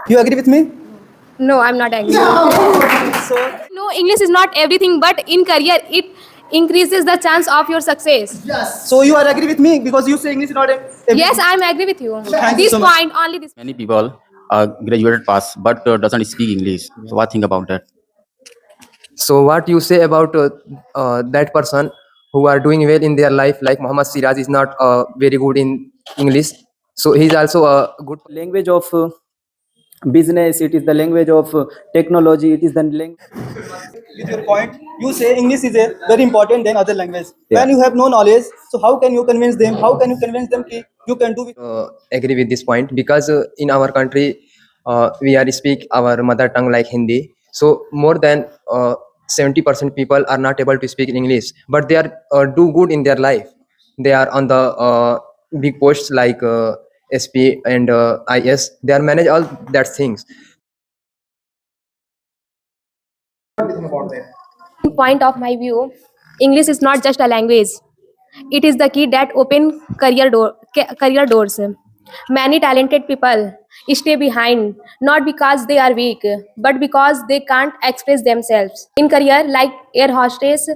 You agree with me? No, I'm not angry. So, No, English is not everything, but in career, it increases the chance of your success. so you are agree with me because you say English is not everything. Yes, I'm agree with you. Thank you This so much. point, only this. Many people graduated pass but doesn't speak English. So what think about that? So what you say about that person who are doing well in their life, like Muhammad Siraj is not very good in English, so he's also a good. Language of business, it is the language of technology, it is the language. With your point, you say English is a very important than other language. Yeah. When you have no knowledge, so how can you convince them? How can you convince them that you can do it? Agree with this point because in our country we are speak our mother tongue like Hindi. So more than 70% people are not able to speak English, but they are do good in their life. They are on the big posts like SP and IS. They are manage all that things. Point of my view, English is not just a language. It is the key that open career doors. Many talented people stay behind not because they are weak, but because they can't express themselves. In career like air hostess,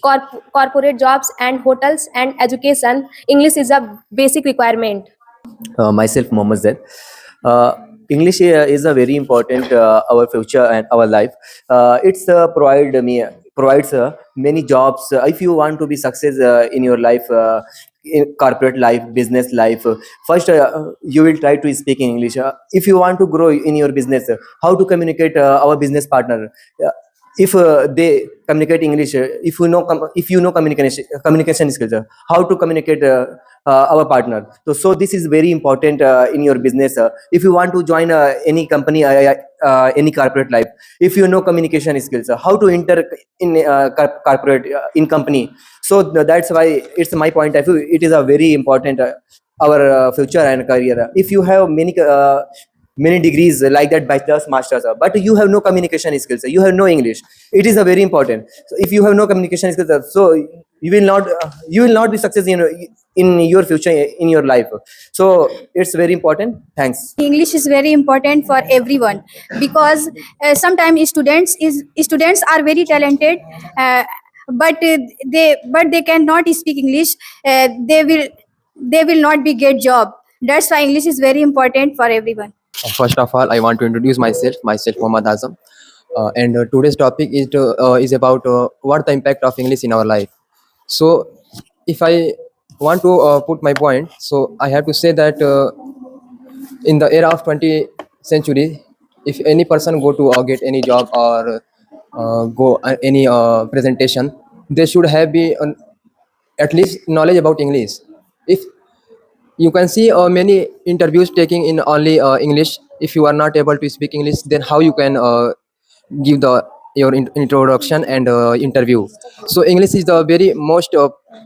corporate jobs, and hotels and education, English is a basic requirement. Myself, Mohammed Zaid. Uh, English is a very important our future and our life. It's provides many jobs. If you want to be success in your life, in corporate life, business life, first you will try to speak in English. If you want to grow in your business, how to communicate our business partner. If they communicate English, if you know communication skills, how to communicate our partner. So this is very important in your business. If you want to join any company, any corporate life, if you know communication skills, how to enter in corporate in company. So that's why it's my point of view. It is a very important our future and career. If you have many degrees like that, bachelor's, masters, but you have no communication skills, you have no English, it is a very important. So if you have no communication skills, so you will not be success in your future in your life. So it's very important. Thanks. English is very important for everyone because sometimes students are very talented, uh, but they cannot speak English. They will not be get job. That's why English is very important for everyone. First of all, I want to introduce myself Mohammad Azam, and today's topic is about what the impact of English in our life. So, if I want to put my point, so I have to say that in the era of 20th century, if any person go to get any job or go any presentation, they should have be at least knowledge about English. If you can see many interviews taking in only English, if you are not able to speak English, then how you can give the your introduction and interview. So English is the very most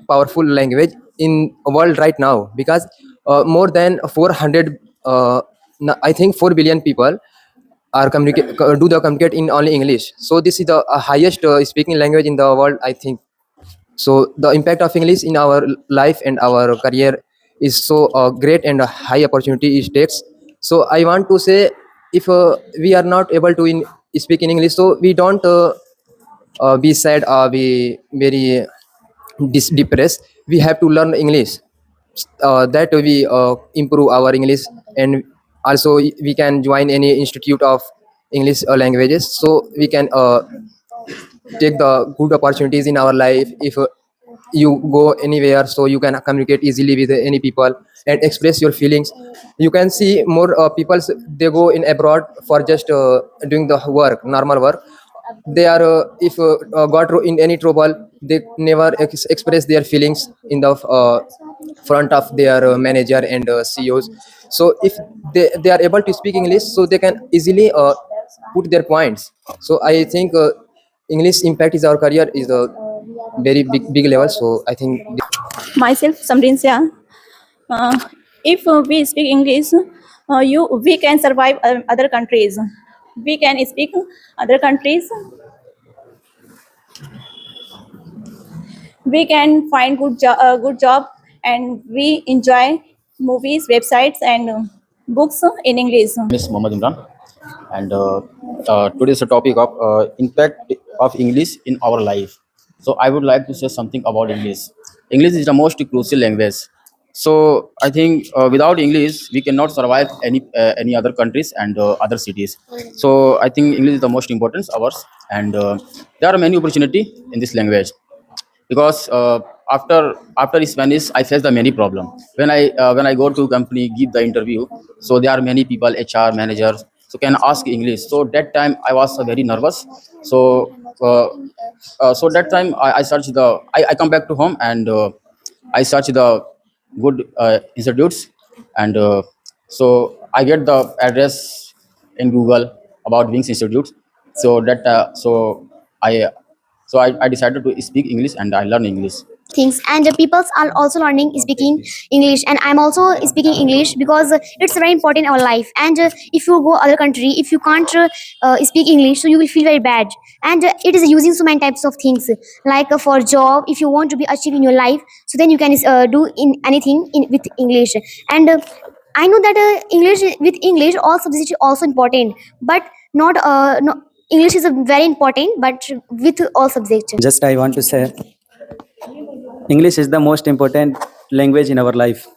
powerful language in world right now because more than 400 I think 4 billion people are communicate in only English. So this is the highest speaking language in the world, I think. So the impact of English in our life and our career is so great and a high opportunity it takes. So I want to say, if we are not able to speak in English, so we don't be sad or be very depressed. We have to learn English. That we improve our English, and also we can join any institute of English languages, so we can take the good opportunities in our life. If you go anywhere, so you can communicate easily with any people and express your feelings. You can see more people, they go in abroad for just doing the work, normal work. They are if got in any trouble, they never express their feelings in the front of their manager and CEOs. So if they are able to speak English, so they can easily put their points. So I think English impact is our career is a very big level. So I think Myself, Samrin Sia. Uh, if we speak English, we can survive other countries. We can speak other countries. We can find good job, and we enjoy movies, websites, and books in English. Miss Mohammed Imran. and today's the topic of impact of English in our life. So I would like to say something about English. English is the most crucial language. So I think without English we cannot survive any other countries and other cities. So I think English is the most important ours, and there are many opportunity in this language because after Spanish I face the many problem when I go to company give the interview. So there are many people, HR managers, so can ask English. So that time I was very nervous. So so that time I search I come back to home and I search the good institutes, and so I get the address in Google about Wings Institute. So that I I decided to speak English and I learn English. Things, and the peoples are also learning speaking English, and I'm also speaking English because it's very important in our life. And if you go other country, if you can't speak English, so you will feel very bad. And it is using so many types of things, like for job, if you want to be achieved in your life, so then you can do in anything with English. And I know that English, with English all subjects is also important, but not no, English is very important, but with all subjects. Just I want to say, English is the most important language in our life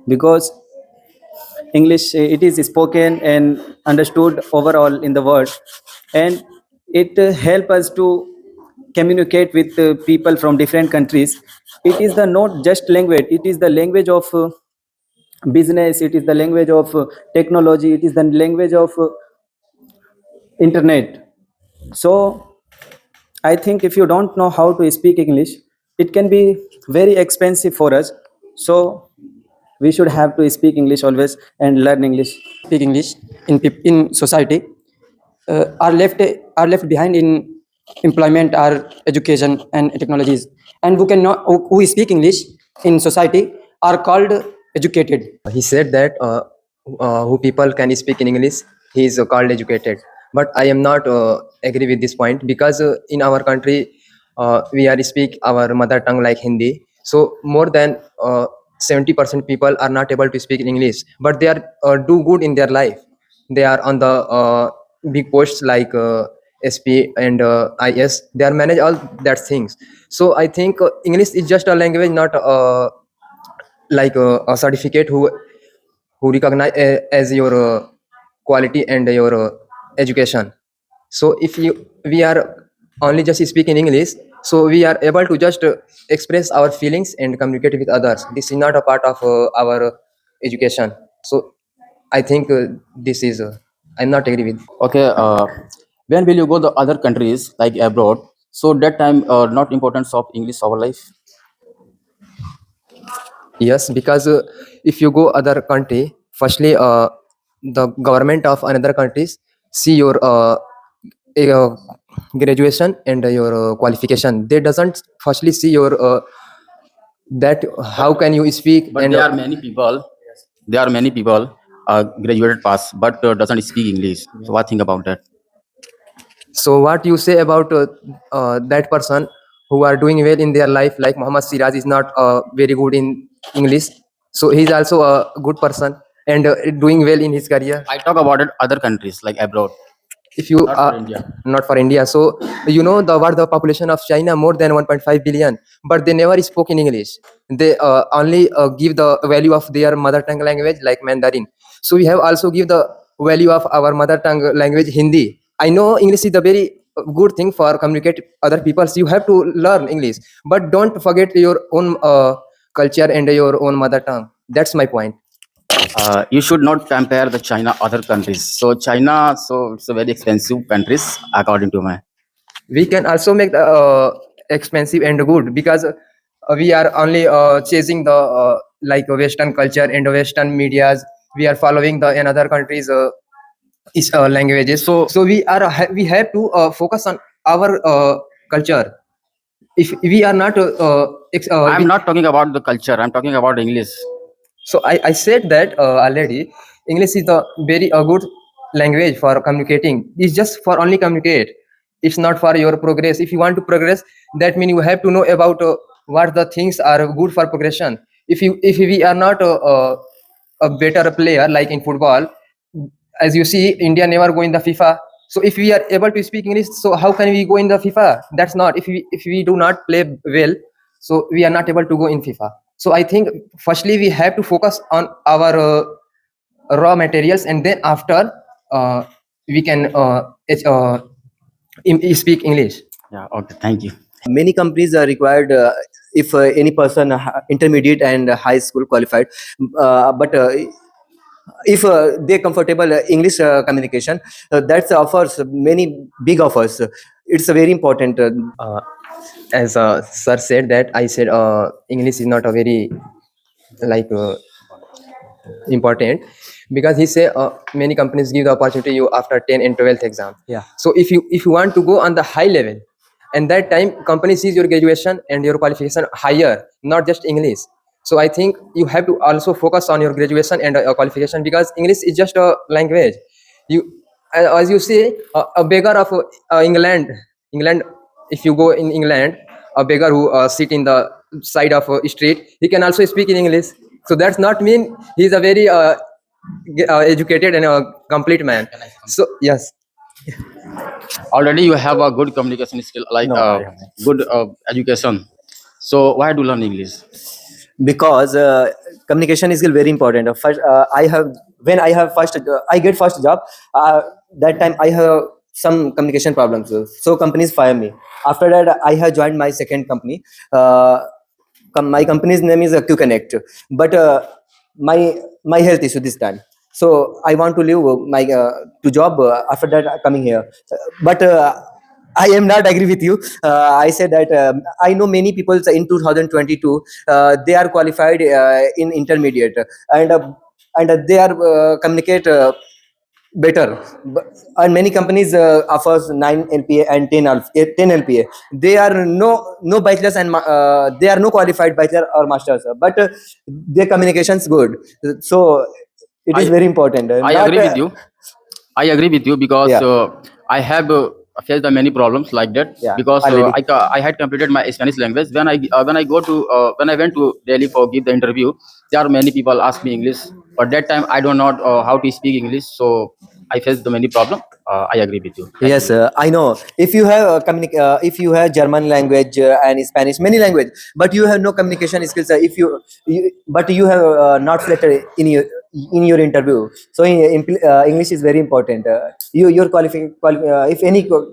because English it is spoken and understood overall in the world, and it help us to communicate with people from different countries. It is the not just language; it is the language of business. It is the language of technology. It is the language of internet. So I think if you don't know how to speak English, it can be very expensive for us. So we should have to speak English always and learn English. Speak English in society are left behind in employment or education and technologies, and who speak English in society are called educated. He said that who people can speak in English, he is called educated. But I am not agree with this point because in our country we are speak our mother tongue like Hindi. So more than 70% people are not able to speak in English, but they are do good in their life. They are on the big posts like SP and IS. They are manage all that things. So I think English is just a language, not like a certificate who recognize as your quality and your education. So if we are only just speaking English, so we are able to just express our feelings and communicate with others. This is not a part of our education. So I think this is I'm not agree with. Okay, when will you go to other countries like abroad? So that time not importance of English our life. Yes, because if you go other country, firstly, the government of another countries see your graduation and your qualification. They doesn't firstly see your that how can you speak But and there are many people. There are many people graduated pass but doesn't speak English. So what think about that? so what you say about that person who are doing well in their life, like Muhammad Siraj is not very good in English, so he is also a good person and doing well in his career. I talk about it other countries like abroad. If you Not for are India. not for India, so you know the population of China more than 1.5 billion, but they never spoke in English. They only give the value of their mother tongue language like Mandarin. So we have also give the value of our mother tongue language Hindi. I know English is the very good thing for communicate other people. So you have to learn English, but don't forget your own culture and your own mother tongue. That's my point. You should not compare the China other countries. So China, so it's a very expensive countries according to my. We can also make the expensive and good because we are only chasing the like Western culture and Western medias. We are following the another countries languages. So we have to focus on our culture. If we are not I'm not talking about the culture. I'm talking about English. so I said that already. English is the very good language for communicating. It's just for only communicate. It's not for your progress. If you want to progress, that means you have to know about what the things are good for progression. If we are not a better player like in football, as you see, India never go in the FIFA. So if we are able to speak English, so how can we go in the FIFA? That's not, if we do not play well, so we are not able to go in FIFA. So I think firstly we have to focus on our raw materials, and then after we can speak English. Yeah. Okay. Thank you. Many companies are required if any person intermediate and high school qualified, but if they're comfortable English communication, that offers many big offers. It's a very important. As sir said, that I said English is not a very like important, because he say many companies give the opportunity you after 10 and 12th exam. Yeah. So if you want to go on the high level, and that time company sees your graduation and your qualification higher, not just English. So I think you have to also focus on your graduation and qualification, because English is just a language. You as you say, a beggar of England, if you go in England, a beggar who sit in the side of a street, he can also speak in English. So that's not mean he's a very educated and a complete man. So yes. Already you have a good communication skill, like good education. So why do you learn English? Because communication is still very important. First, I get first job. That time I have some communication problems, so companies fire me. After that, I have joined my second company. My company's name is Q Connect, but my health issue this time. So I want to leave my to job after that coming here, but. I am not agree with you. I said that I know many people in 2022 they are qualified in intermediate, and they are communicate better. And many companies offers 9 LPA and 10 LPA. They are no bachelors and they are no qualified bachelor or masters, but their communications good. So it is I- very important. I Not, agree with you. I agree with you because Yeah. I have faced the many problems like that, Yeah, because already. I had completed my Spanish language. When I went to Delhi for give the interview, there are many people ask me English, but that time I don't know how to speak English, so I faced the many problem. I agree with you. Thank Yes, you. I know. If you have if you have German language and Spanish, many language, but you have no communication skills. But you have not selected in your interview. So English is very important. Your if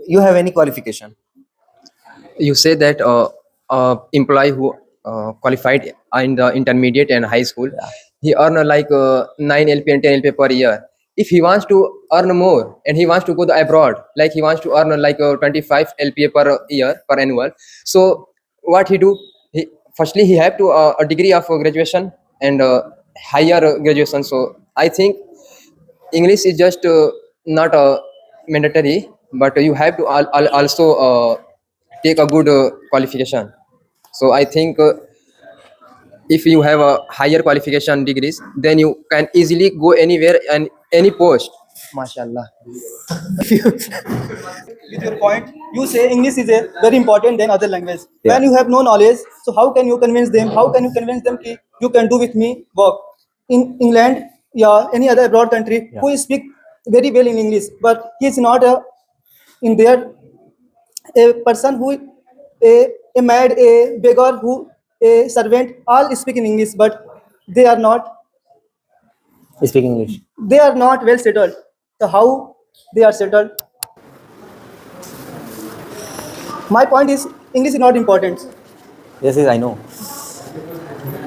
you have any qualification. You say that employee who qualified in the intermediate and high school, he earn like 9 LP and 10 LP per year. If he wants to earn more and he wants to go abroad, like he wants to earn like 25 LPA per year per annual, so what he do? Firstly he have to a degree of graduation and higher graduation. So I think English is just not mandatory, but you have to also take a good qualification. So I think if you have a higher qualification degrees, then you can easily go anywhere and any post. MashaAllah. With your point, you say English is a very important than other language. Yeah. When you have no knowledge, so how can you convince them? How can you convince them that you can do with me work in England, yeah, any other abroad country who speak very well in English, but he is not in there a person who a maid, a beggar, who a servant, all speak in English, but they are not Speak English. well settled. So how they are settled? My point is English is not important. Yes, I know.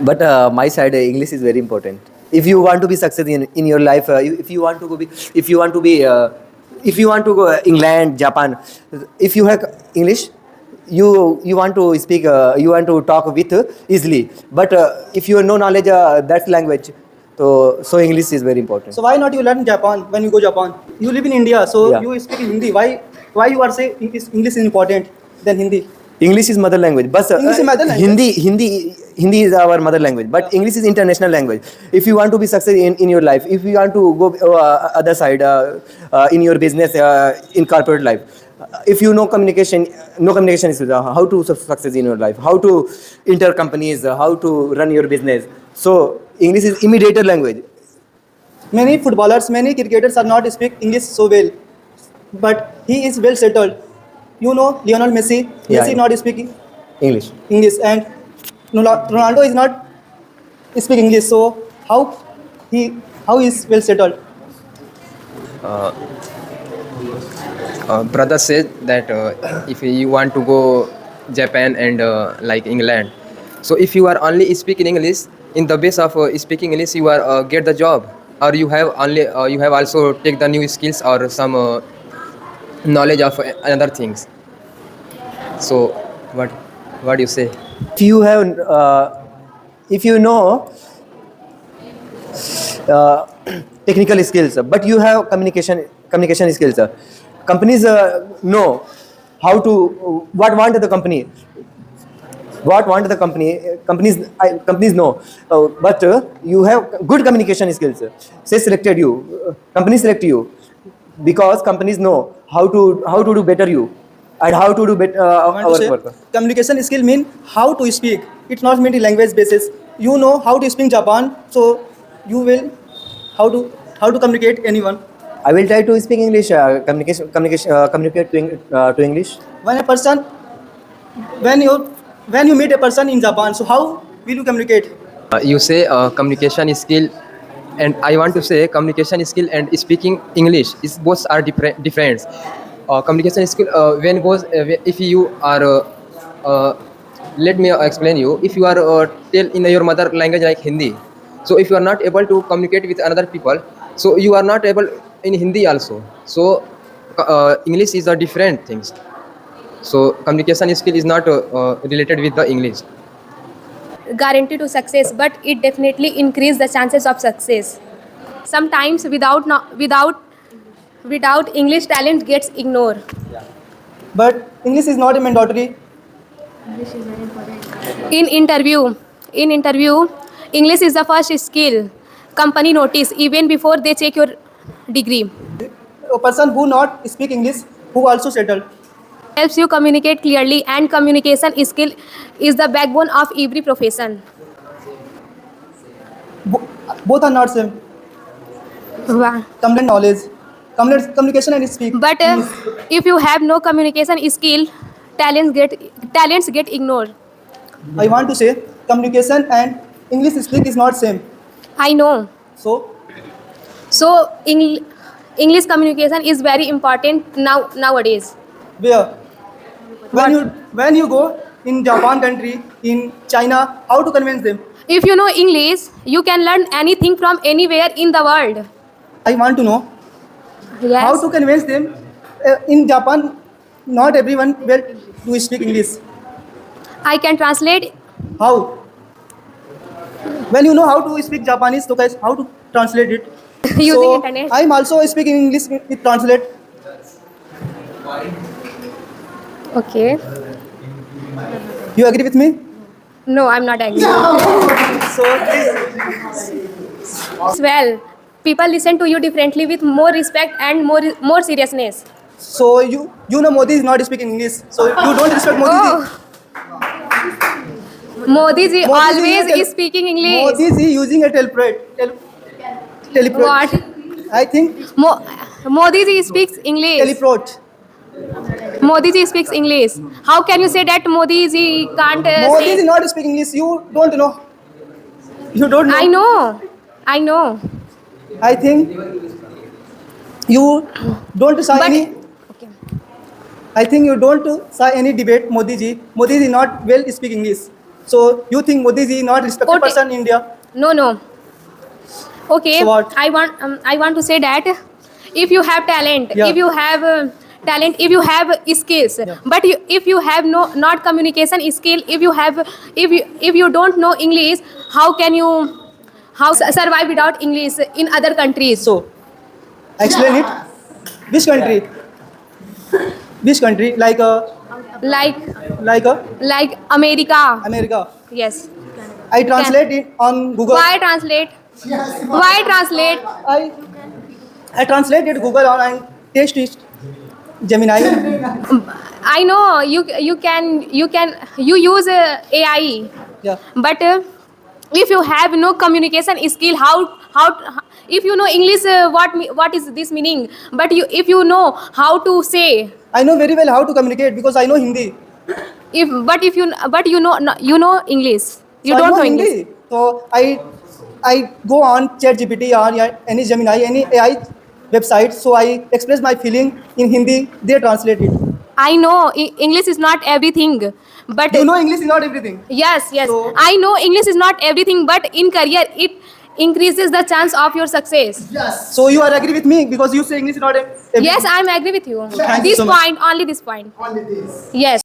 But my side, English is very important. If you want to be success in your life, if you want to go if you want to go England, Japan, if you have English, you want to speak, you want to talk with easily. But if you have no knowledge that language, so English is very important. So why not you learn Japan when you go Japan? You live in India, so Yeah. you speak in Hindi. Why you are saying English is important than Hindi? English is mother language, but English is mother language. Hindi is our mother language, but English is international language. If you want to be success in your life, if you want to go other side in your business, in corporate life, if you know communication, no communication is how to success in your life, how to enter companies, how to run your business. So English is immediate language. Many footballers, many cricketers are not speak English so well, but he is well settled. You know, Lionel Messi, Yeah, Messi yeah. not speaking English. English, and Ronaldo is not speak English. So he how is well settled? Brother said that if you want to go Japan and like England, so if you are only speaking English, in the base of speaking English, you are get the job, or you have only you have also take the new skills or some knowledge of another things. So what what do you say? If you have, if you know uh, technical skills, but you have communication skills, companies know how to what want the company. What want the company? Companies know, but you have good communication skills. Say selected you, companies select you because companies know how to do better you and how to do better I want to our say work. communication skill mean how to speak. It's not meant in language basis. You know how to speak Japan, so you will how to communicate anyone. I will try to speak English. Communicate to English. When a person when you meet a person in Japan, so how will you communicate? You say communication skill, and I want to say communication skill and speaking English is both are different. Communication skill when goes if you are let me explain you. If you are tell in your mother language like Hindi, so if you are not able to communicate with another people, so you are not able in Hindi also. So English is a different things. So communication skill is not related with the English. Guarantee to success, but it definitely increase the chances of success. Sometimes without English, talent gets ignored. But English is not a mandatory. In interview, English is the first skill company notice even before they check your degree. A person who not speak English who also settled. Helps you communicate clearly, and communication skill is the backbone of every profession. Both are not same. Wow. Common knowledge, communication and speak. But if you have no communication skill, talents get ignored. I want to say communication and English speak is not same. I know. So English communication is very important nowadays. Where when you go in Japan country, in China, how to convince them? If you know English, you can learn anything from anywhere in the world. I want to know Yes. how to convince them. In Japan, not everyone will to speak English. I can translate. How? When you know how to speak Japanese, so guys, how to translate it? Using internet. I'm also speaking English with translate. Okay. You agree with me? No, I'm not angry. So As well, people listen to you differently with more respect and more seriousness. so you know Modi is not speaking English, so you don't respect Modi ji. Oh. Modi ji always is speaking English. Modi ji using a teleprompter. What? I think Modi ji speaks English. teleprompter. Modi ji speaks English. How can you say that Modi ji can't Modi say? is not speaking English. You don't know. You don't know. I know. I think you don't say But any. okay. I think you don't say any debate Modi ji. Modi ji not well speak English. So you think Modi ji not respected Okay. person in India? No. Okay. So what? I want to say that if you have talent, Yeah. if you have if you have skills, but if you have not communication skill, if you don't know English, how can you survive without English in other countries? So explain it. Which country? Which country? Like like America. America. Yes. I translate it on Google. Why translate? Why translate? I translated Google on and test it. Gemini. I know you use AI, Yeah. but if you have no communication skill, how if you know English, what is this meaning? But if you know how to say, I know very well how to communicate because I know Hindi. if you know English, you So I don't know Hindi. English. So I go on ChatGPT or any Gemini, any AI website. So I express my feeling in Hindi. They translate it. I know English is not everything, but You know English is not everything. yes, So- I know English is not everything, but in career it increases the chance of your success. So you are agree with me because you say English is not everything. Yes, I am agree with you. Thank you This so much. point, only this point. Yes.